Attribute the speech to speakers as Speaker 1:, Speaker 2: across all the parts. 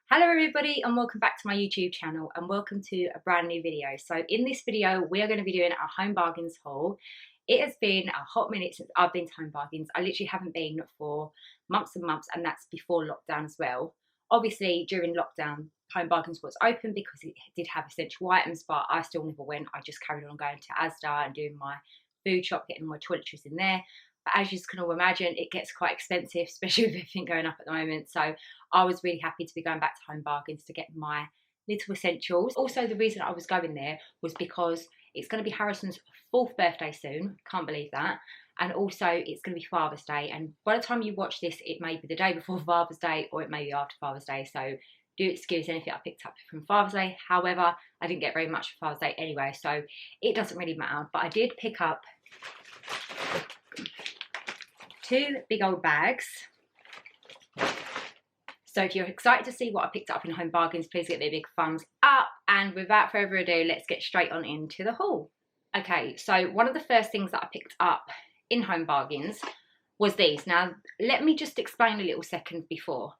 Speaker 1: Hello everybody and welcome back to my YouTube channel and welcome to a brand new video. So in this video we are going to be doing a Home Bargains haul. It has been a hot minute since I've been to Home Bargains. I literally haven't been for months and months, and that's before lockdown as well. Obviously during lockdown Home Bargains was open because it did have essential items, but I still never went. I just carried on going to Asda and doing my food shop, getting my toiletries in there. But as you can all imagine, it gets quite expensive, especially with everything going up at the moment. So I was really happy to be going back to Home Bargains to get my little essentials. Also, the reason I was going there was because it's going to be Harrison's 4th birthday soon. Can't believe that. And also, it's going to be Father's Day. And by the time you watch this, it may be the day before Father's Day or it may be after Father's Day. So do excuse anything I picked up from Father's Day. However, I didn't get very much for Father's Day anyway, so it doesn't really matter. But I did pick up 2 big old bags. So if you're excited to see what I picked up in Home Bargains, please give me a big thumbs up. And without further ado, let's get straight on into the haul. Okay, so one of the first things that I picked up in Home Bargains was these. Now, let me just explain a little second before.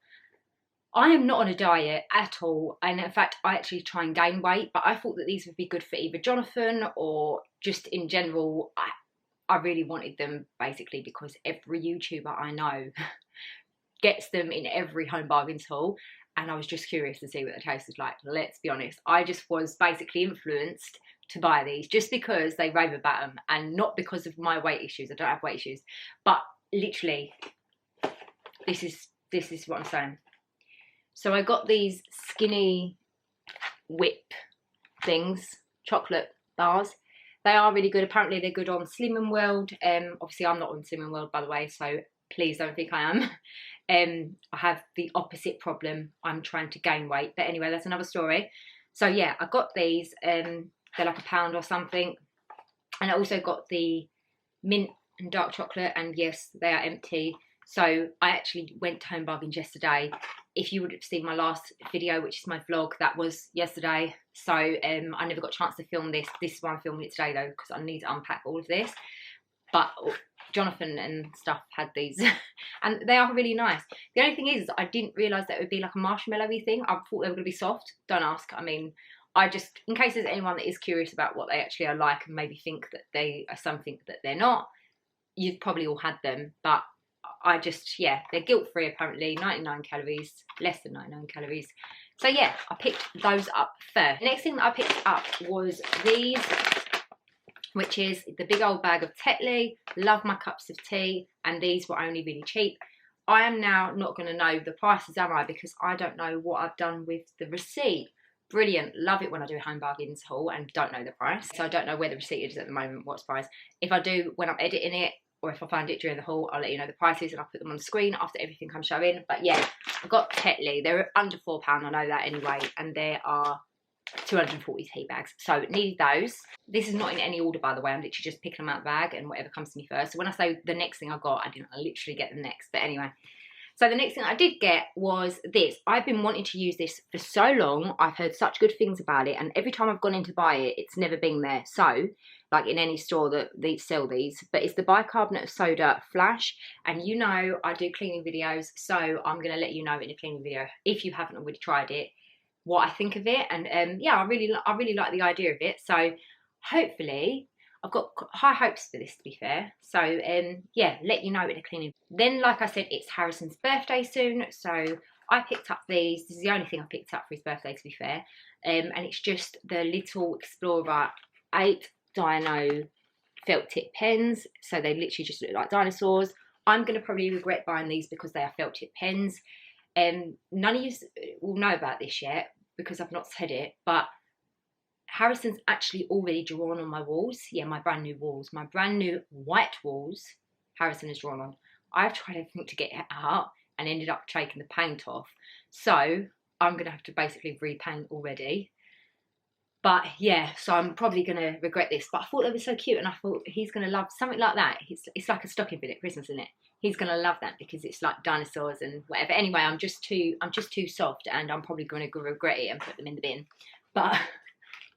Speaker 1: I am not on a diet at all, and in fact I actually try and gain weight, but I thought that these would be good for either Jonathan or just in general. I really wanted them basically because every YouTuber I know gets them in every Home Bargains haul, and I was just curious to see what the taste was like. Let's be honest, I just was basically influenced to buy these just because they rave about them, and not because of my weight issues. I don't have weight issues, but literally this is what I'm saying. So I got these skinny whip things, chocolate bars. They are really good. Apparently they're good on Slim & World. Obviously I'm not on Slim & World, by the way, so please don't think I am. I have the opposite problem. I'm trying to gain weight. But anyway, that's another story. So yeah, I got these. They're like £1 or something. And I also got the mint and dark chocolate. And yes, they are empty. So I actually went to Home Bargains yesterday. If you would have seen my last video, which is my vlog, that was yesterday. So I never got a chance to film this. This is why I'm filming it today though, because I need to unpack all of this. But Jonathan and stuff had these and they are really nice. The only thing is I didn't realise that it would be like a marshmallowy thing. I thought they were going to be soft. Don't ask. I mean, I just, in case there's anyone that is curious about what they actually are like and maybe think that they are something that they're not, you've probably all had them. But I just, yeah, they're guilt-free apparently, 99 calories, less than 99 calories. So yeah, I picked those up first. The next thing that I picked up was these, which is the big old bag of Tetley. Love my cups of tea, and these were only really cheap. I am now not going to know the prices, am I? Because I don't know what I've done with the receipt. Brilliant. Love it when I do a Home Bargains haul and don't know the price. So I don't know where the receipt is at the moment, what's price. If I do, when I'm editing it, or if I find it during the haul, I'll let you know the prices and I'll put them on the screen after everything comes showing. But yeah, I got Tetley. They're under £4, I know that anyway, and there are 240 tea bags, so needed those. This is not in any order, by the way. I'm literally just picking them out of the bag and whatever comes to me first. So when I say the next thing I got, I didn't literally get the next, but anyway. So the next thing I did get was this. I've been wanting to use this for so long. I've heard such good things about it, and every time I've gone in to buy it, it's never been there. So, like in any store that they sell these, but it's the bicarbonate of soda flash. And you know I do cleaning videos, so I'm going to let you know in a cleaning video, if you haven't already tried it, what I think of it. And yeah, I really like the idea of it. So hopefully, I've got high hopes for this, to be fair. So yeah, let you know in a cleaning. Then, like I said, it's Harrison's birthday soon, so I picked up these. This is the only thing I picked up for his birthday, to be fair. And it's just the Little Explorer 8 Dino felt tip pens. So they literally just look like dinosaurs. I'm going to probably regret buying these because they are felt tip pens. None of you will know about this yet because I've not said it, but Harrison's actually already drawn on my walls. Yeah, my brand new walls. My brand new white walls, Harrison has drawn on. I've tried everything to get it out and ended up taking the paint off. So I'm going to have to basically repaint already. But yeah, so I'm probably going to regret this. But I thought they were so cute, and I thought he's going to love something like that. It's like a stocking fit at Christmas, isn't it? He's going to love that because it's like dinosaurs and whatever. Anyway, I'm just too soft, and I'm probably going to regret it and put them in the bin. But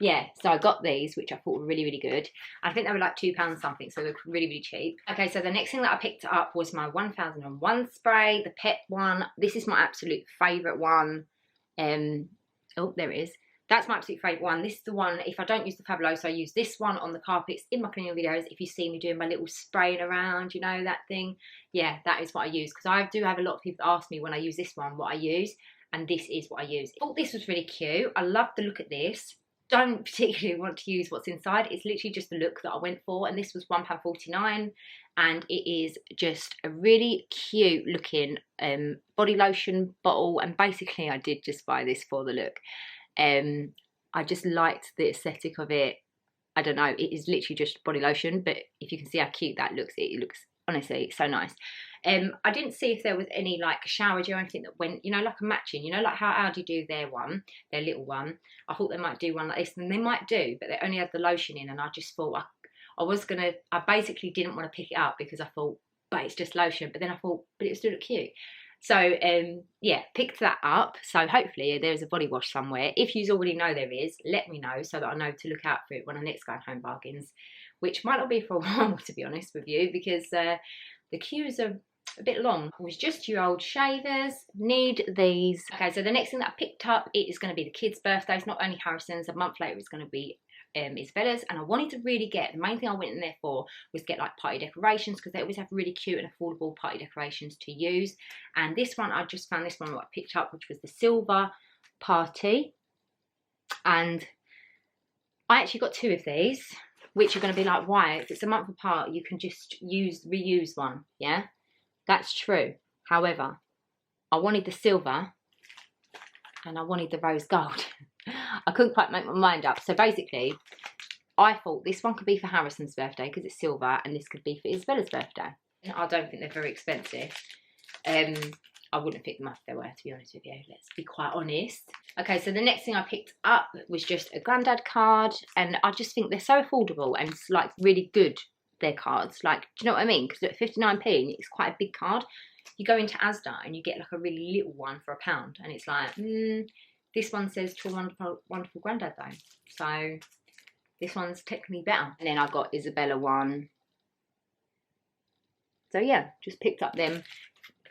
Speaker 1: yeah, so I got these, which I thought were really, really good. I think they were like £2 something, so they're really, really cheap. Okay, so the next thing that I picked up was my 1001 spray, the pet one. This is my absolute favourite one. Oh, there it is. That's my absolute favourite one. This is the one, if I don't use the Fabuloso, I use this one on the carpets in my cleaning videos. If you see me doing my little spraying around, you know, that thing. Yeah, that is what I use. Because I do have a lot of people ask me when I use this one what I use. And this is what I use. I thought this was really cute. I love the look at this. Don't particularly want to use what's inside. It's literally just the look that I went for. And this was £1.49. And it is just a really cute looking body lotion bottle. And basically I did just buy this for the look. I just liked the aesthetic of it. I don't know, it is literally just body lotion, but if you can see how cute that looks, it looks honestly so nice. I didn't see if there was any like shower gel or anything that went, you know, like a matching, you know, like how Aldi do their one, their little one. I thought they might do one like this, and they might do, but they only had the lotion in, and I just thought I basically didn't want to pick it up because I thought, but it's just lotion. But then I thought, but it still look cute. So, yeah, picked that up. So hopefully there's a body wash somewhere. If you already know there is, let me know so that I know to look out for it when I next go Home Bargains, which might not be for a while, to be honest with you, because the queues are a bit long. It was just your old shavers. Need these. Okay, so the next thing that I picked up, it is going to be the kids' birthdays. Not only Harrison's, a month later it's going to be Isabella's, and I wanted to really get, the main thing I went in there for was get like party decorations, because they always have really cute and affordable party decorations to use. And this one, I just found this one that I picked up, which was the silver party, and I actually got two of these, which are going to be like, why? If it's a month apart, you can just reuse one. Yeah, that's true. However, I wanted the silver and I wanted the rose gold. I couldn't quite make my mind up. So basically, I thought this one could be for Harrison's birthday because it's silver, and this could be for Isabella's birthday. I don't think they're very expensive. I wouldn't have picked them up if they were, to be honest with you. Let's be quite honest. Okay, so the next thing I picked up was just a Grandad card, and I just think they're so affordable and it's like really good, their cards. Like, do you know what I mean? Because at 59p, it's quite a big card. You go into Asda and you get like a really little one for £1, and it's like, this one says to a wonderful, wonderful Grandad though. So this one's technically better. And then I got Isabella one. So yeah, just picked up them.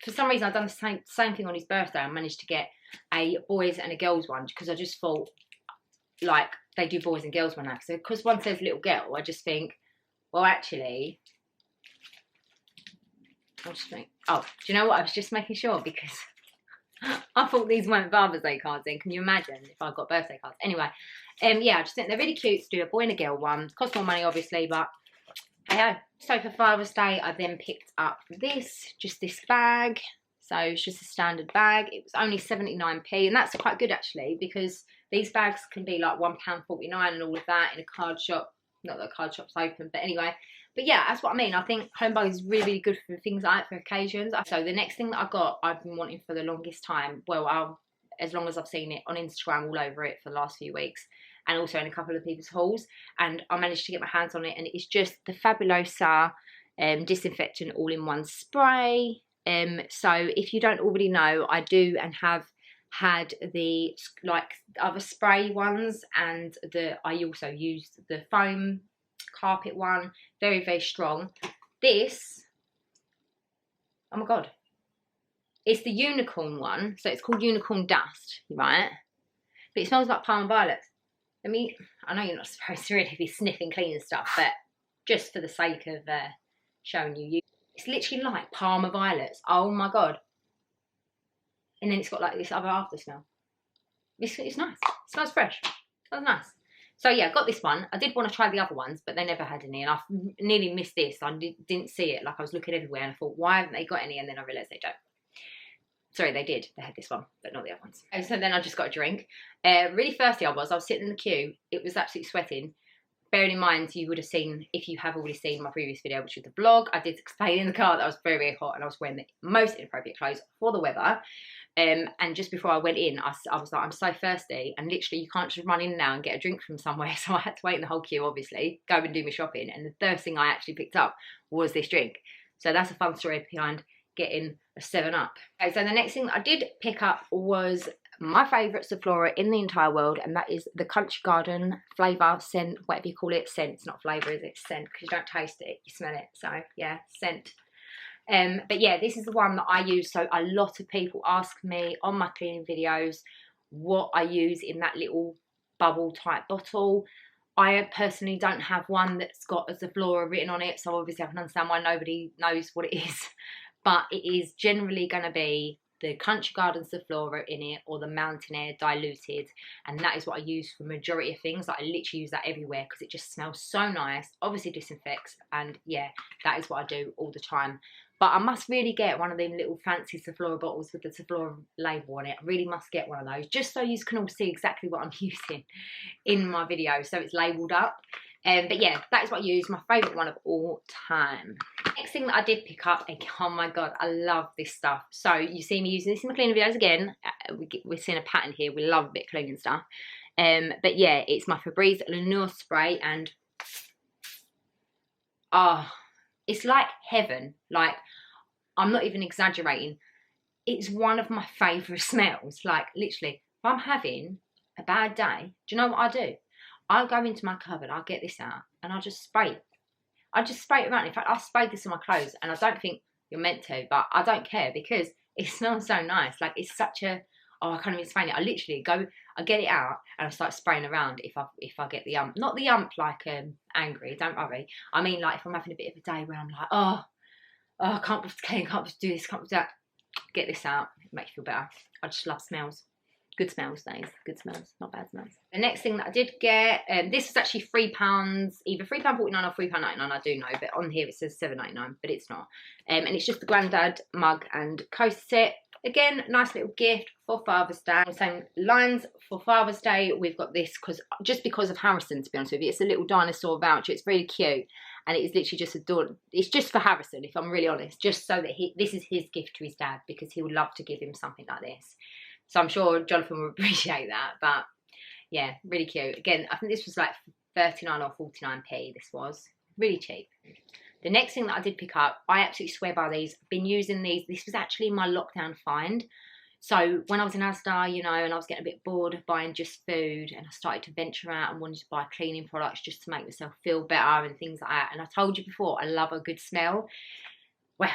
Speaker 1: For some reason, I've done the same thing on his birthday. I managed to get a boys and a girls one because I just thought, like, they do boys and girls one now. So because one says little girl, I just think, well, actually, I'll just think, oh, do you know what? I was just making sure because I thought these weren't Father's Day cards in. Can you imagine if I got birthday cards? Anyway, yeah, I just think they're really cute to do a boy and a girl one. Cost more money, obviously, but hey-ho. So for Father's Day, I then picked up this bag. So it's just a standard bag. It was only 79p, and that's quite good actually, because these bags can be like £1.49 and all of that in a card shop. Not that a card shop's open, but anyway. But yeah, that's what I mean. I think Home Bargains is really, really good for things like that, for occasions. So the next thing that I got, I've been wanting for the longest time. Well, as long as I've seen it on Instagram all over it for the last few weeks, and also in a couple of people's hauls, and I managed to get my hands on it, and it's just the Fabulosa disinfectant all-in-one spray. So if you don't already know, I do and have had the like other spray ones, and I also used the foam carpet one, very, very strong. This, oh my god, it's the unicorn one, so it's called Unicorn Dust, right? But it smells like Palm Violets. I know you're not supposed to really be sniffing cleaning stuff, but just for the sake of showing you, it's literally like Palmer Violets. Oh my god. And then it's got like this other after smell. It's nice. It smells fresh. It smells nice. So yeah, I got this one. I did want to try the other ones, but they never had any, and I nearly missed this. I didn't see it. Like, I was looking everywhere and I thought, why haven't they got any? And then I realised they don't. Sorry, they did. They had this one, but not the other ones. And so then I just got a drink. Really thirsty I was sitting in the queue. It was absolutely sweating. Bearing in mind, you would have seen, if you have already seen my previous video, which was the vlog, I did explain in the car that I was very, very hot and I was wearing the most inappropriate clothes for the weather. And just before I went in, I was like, I'm so thirsty, and literally you can't just run in now and get a drink from somewhere. So I had to wait in the whole queue, obviously, go and do my shopping. And the first thing I actually picked up was this drink. So that's a fun story behind getting a 7-Up. Okay, so the next thing that I did pick up was my favourite Sephora in the entire world, and that is the Country Garden flavour, scent, whatever you call it. Scent, it's not flavour, is it? Scent, because you don't taste it, you smell it. So yeah, scent. But yeah, this is the one that I use. So a lot of people ask me on my cleaning videos, what I use in that little bubble type bottle. I personally don't have one that's got a Zoflora written on it, so obviously I can understand why nobody knows what it is. But it is generally going to be the Country Garden Zoflora in it, or the Mountain Air diluted, and that is what I use for majority of things. Like, I literally use that everywhere because it just smells so nice. Obviously disinfects, and yeah, that is what I do all the time. But I must really get one of them little fancy Zoflora bottles with the Zoflora label on it. I really must get one of those, just so you can all see exactly what I'm using in my video, so it's labelled up. But yeah, that is what I use, my favourite one of all time. Next thing that I did pick up, oh my god, I love this stuff. So you see me using this in my cleaning videos again. We're seeing a pattern here, we love a bit of cleaning stuff. But yeah, it's my Febreze Lenure spray, and it's like heaven. Like, I'm not even exaggerating. It's one of my favourite smells. Like, literally, if I'm having a bad day, do you know what I do? I'll go into my cupboard, I'll get this out, and I'll just spray it. I just spray it around. In fact, I sprayed this on my clothes, and I don't think you're meant to, but I don't care because it smells so nice. Like, it's such a, oh, I can't even explain it. I literally go, I get it out, and I start spraying around if I get the not the like angry, don't worry. I mean, like, if I'm having a bit of a day where I'm like, oh, I can't just clean, can't just do this, can't do that. Get this out, it makes you feel better. I just love smells. Good smells, those. Good smells, not bad smells. The next thing that I did get, this was actually £3, either £3.49 or £3.99, I do know, but on here it says £7.99, but it's not. And it's just the Grandad Mug and Coaster set. Again, nice little gift for Father's Day. Same lines for Father's Day. We've got this just because of Harrison, to be honest with you. It's a little dinosaur voucher. It's really cute, and it is literally just adorable. It's just for Harrison, if I'm really honest, just so that this is his gift to his dad, because he would love to give him something like this. So I'm sure Jonathan will appreciate that. But yeah, really cute. Again, I think this was like 39 or 49p. This was really cheap. The next thing that I did pick up, I absolutely swear by these. I've been using these. This was actually my lockdown find. So when I was in Asda, you know, and I was getting a bit bored of buying just food, and I started to venture out and wanted to buy cleaning products just to make myself feel better and things like that. And I told you before, I love a good smell. Well,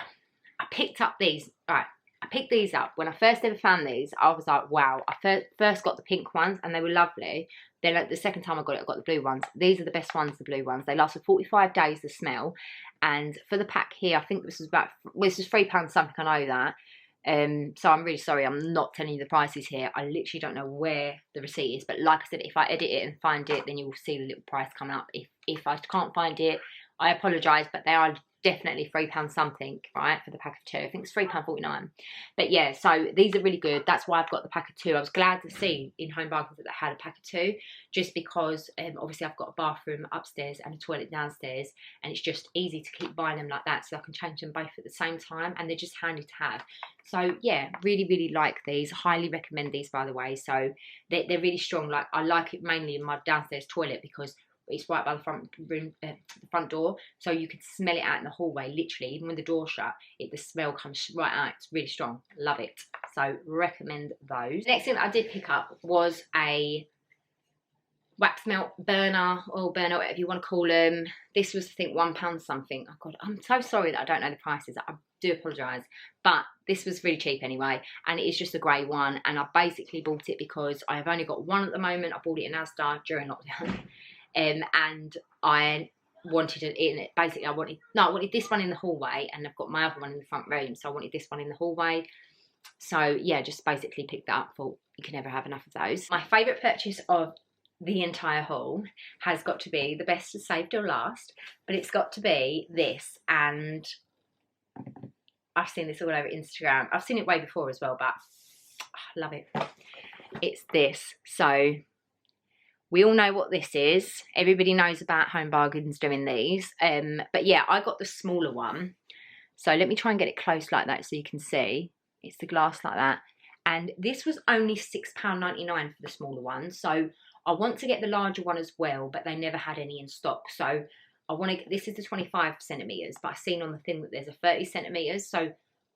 Speaker 1: I picked up these. All right. I picked these up. When I first ever found these, I was like, wow. I first got the pink ones, and they were lovely. Then like, the second time I got the blue ones. These are the best ones, the blue ones. They last for 45 days, the smell. And for the pack here, I think this was £3 something, I know that. So I'm really sorry, I'm not telling you the prices here. I literally don't know where the receipt is. But like I said, if I edit it and find it, then you'll see the little price coming up. If I can't find it, I apologise, but they are definitely £3 something, right, for the pack of 2. I think it's £3.49. But yeah, so these are really good. That's why I've got the pack of 2. I was glad to see in Home Bargains that they had a pack of 2, just because obviously I've got a bathroom upstairs and a toilet downstairs, and it's just easy to keep buying them like that, so I can change them both at the same time, and they're just handy to have. So yeah, really, really like these. Highly recommend these, by the way. So they're really strong. Like, I like it mainly in my downstairs toilet because it's right by the front door, so you can smell it out in the hallway, literally. Even when the door's shut, the smell comes right out. It's really strong. Love it. So recommend those. The next thing that I did pick up was a wax melt burner, oil burner, whatever you want to call them. This was, I think, £1 something. Oh god, I'm so sorry that I don't know the prices. I do apologise, but this was really cheap anyway, and it is just a grey one, and I basically bought it because I have only got one at the moment. I bought it in Asda during lockdown. And I wanted it in it. Basically, I wanted this one in the hallway, and I've got my other one in the front room. So I wanted this one in the hallway. So yeah, just basically picked that up. Thought you can never have enough of those. My favourite purchase of the entire haul has got to be, the best to save till last, but it's got to be this. And I've seen this all over Instagram. I've seen it way before as well, but I love it. It's this. So we all know what this is. Everybody knows about Home Bargains doing these. But yeah, I got the smaller one. So let me try and get it close like that so you can see. It's the glass like that. And this was only £6.99 for the smaller one. So I want to get the larger one as well, but they never had any in stock. So I want to get, this is the 25 centimetres, but I've seen on the thing that there's a 30 centimetres. So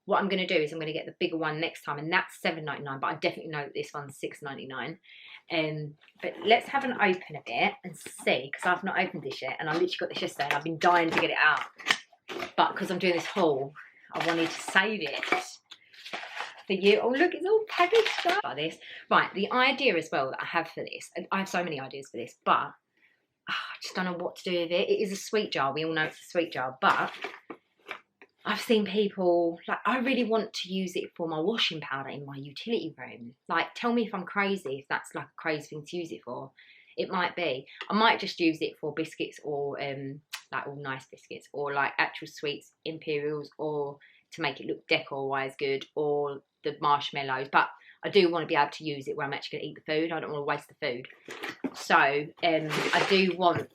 Speaker 1: what I'm going to do is I'm going to get the bigger one next time, and that's £7.99, but I definitely know that this one's £6.99. But let's have an open a bit and see, because I've not opened this yet, and I literally got this yesterday and I've been dying to get it out, but because I'm doing this haul, I wanted to save it. for you. Oh look, it's all packaged up like this. Right, the idea as well that I have for this, and I have so many ideas for this, but I just don't know what to do with it. It is a sweet jar. We all know it's a sweet jar, but I've seen people, like, I really want to use it for my washing powder in my utility room. Like, tell me if I'm crazy, if that's like a crazy thing to use it for. It might be. I might just use it for biscuits or like all nice biscuits, or like actual sweets, imperials, or to make it look decor-wise good, or the marshmallows. But I do want to be able to use it where I'm actually going to eat the food. I don't want to waste the food. So I do want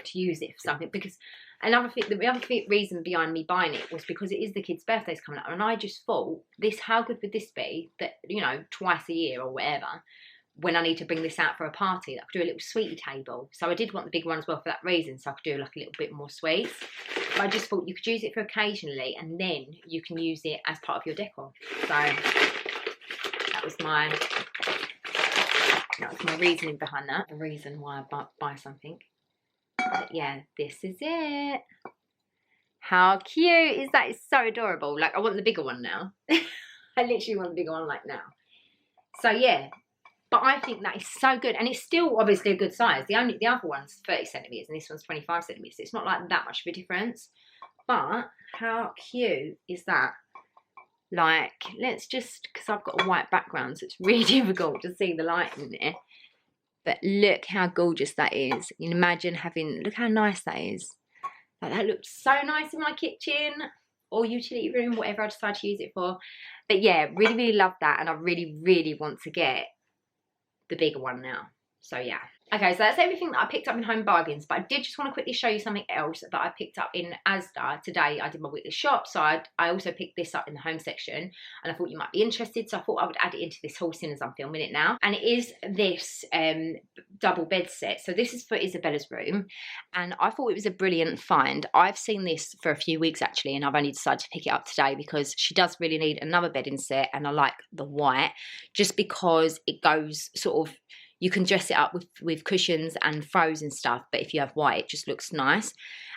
Speaker 1: to use it for something, because another thing, the other reason behind me buying it was because it is the kids' birthdays coming up, and I just thought, how good would this be that, you know, twice a year or whatever, when I need to bring this out for a party, I could do a little sweetie table. So I did want the big one as well for that reason, so I could do like a little bit more sweets. But I just thought you could use it for occasionally, and then you can use it as part of your decor. So that was my reasoning behind that. The reason why I buy something. But yeah, this is it. How cute is that? It's so adorable. Like, I want the bigger one now. I literally want the bigger one like now. So yeah. But I think that is so good, and it's still obviously a good size. The other one's 30 centimetres and this one's 25 centimetres. It's not like that much of a difference. But how cute is that? Like, let's just, because I've got a white background, so it's really difficult to see the light in there. But look how gorgeous that is. You can imagine having, look how nice that is. Like, that looks so nice in my kitchen or utility room, whatever I decide to use it for. But yeah, really, really love that, and I really, really want to get the bigger one now. So yeah. Okay, so that's everything that I picked up in Home Bargains, but I did just want to quickly show you something else that I picked up in Asda today. I did my weekly shop, so I also picked this up in the home section, and I thought you might be interested, so I thought I would add it into this haul soon as I'm filming it now. And it is this double bed set. So this is for Isabella's room, and I thought it was a brilliant find. I've seen this for a few weeks actually, and I've only decided to pick it up today because she does really need another bedding set, and I like the white just because it goes sort of, you can dress it up with cushions and throws and stuff, but if you have white, it just looks nice.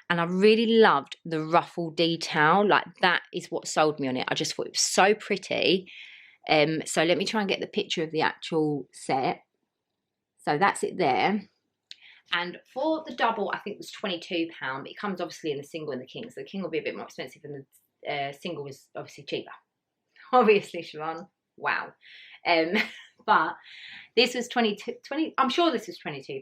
Speaker 1: And I really loved the ruffle detail. Like, that is what sold me on it. I just thought it was so pretty. So let me try and get the picture of the actual set. So that's it there. And for the double, I think it was £22. But it comes obviously in the single and the king. So the king will be a bit more expensive, and the single was obviously cheaper. Obviously, Siobhan. Wow. But this was 20, I'm sure this was £22.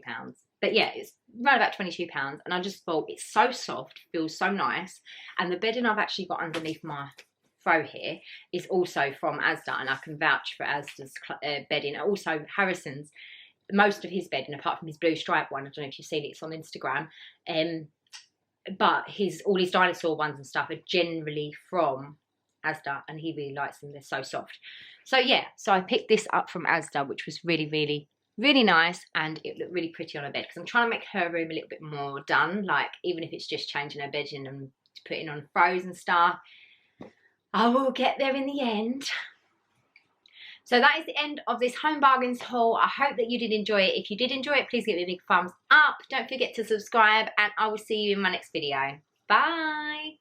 Speaker 1: But yeah, it's right about £22. And I just thought it's so soft, feels so nice. And the bedding I've actually got underneath my throw here is also from Asda, and I can vouch for Asda's bedding. Also Harrison's, most of his bedding, apart from his blue stripe one, I don't know if you've seen it, it's on Instagram. But all his dinosaur ones and stuff are generally from Asda, and he really likes them. They're so soft. So yeah, so I picked this up from Asda, which was really, really, really nice, and it looked really pretty on her bed, because I'm trying to make her room a little bit more done, like even if it's just changing her bedding and putting on throws and stuff. I will get there in the end. So that is the end of this Home Bargains haul. I hope that you did enjoy it. If you did enjoy it, please give it a big thumbs up. Don't forget to subscribe, and I will see you in my next video. Bye.